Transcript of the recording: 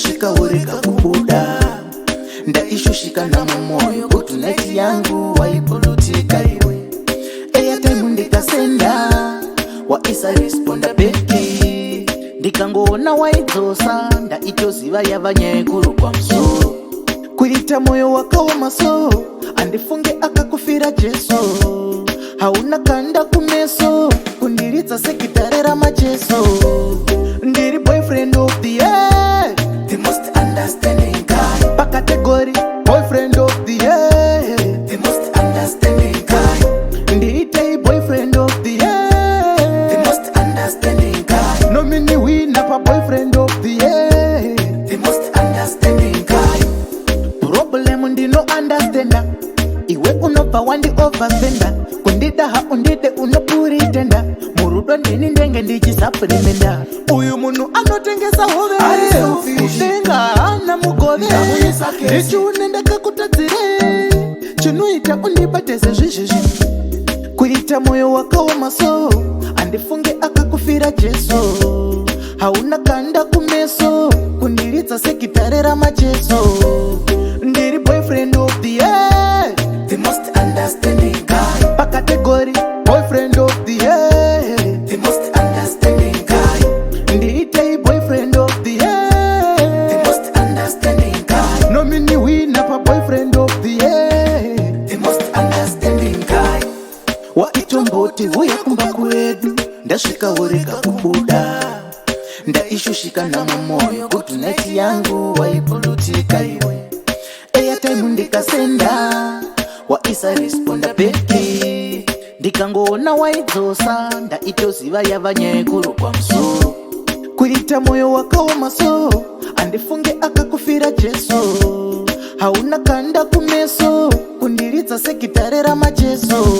ndasvika ureka kubuda, ndaishushika namumoyo kuti neti yangu waibulutika iwe. Airtime ndikasenda waisa responda beki, ndikangoona waidzosa ndaitoziva yava nyaya ikuru kwamusoro. Kuita moyo wakaoma so andifunge akakufira Jesu, hauna kanda kumeso kundiridza sekitare ramajeso. Ndiri boyfriend of the year, the most understanding guy. Pakategori boyfriend of the year, the most understanding guy. Ndiri boyfriend of the year, the most understanding guy. Nomini winner pa boyfriend of the year, the most understanding guy. Problem ndino understanda, iwe unobva wandi overspenda, kundidaha undide unopuritenда, murudo ndini ndenge ndichisapurimenda. Uyu munhu anotengesa hove udenga hana mugove, ndichiune ndakakutadzire chinoita undibateze zvizvezvi. Kuita moyo wakaoma so andifunge akakufira Jesu, hauna kanda kumeso kundiridza sekitare ramajeso. Ndiri boyfriend of the year, the most understanding guy. Pakategori boyfriend of the year, the most understanding guy. Ndiri boyfriend of the year, the most understanding guy. Nomini winner pa boyfriend of the year, the most understanding guy. Waitomboti uya kumba kwedu, ndasvika ureka kubuda, ndaishushika namumoyo kuti neti yangu waibulutika iwe. Airtime ndikasenda waisa responda beki, ndikangoona waidzosa ndaitoziva yava nyaya ikuru kwamusoro. Kuita moyo wakaoma so andifunge akakufira Jesu, hauna kanda kumeso kundiridza sekitare ramajeso.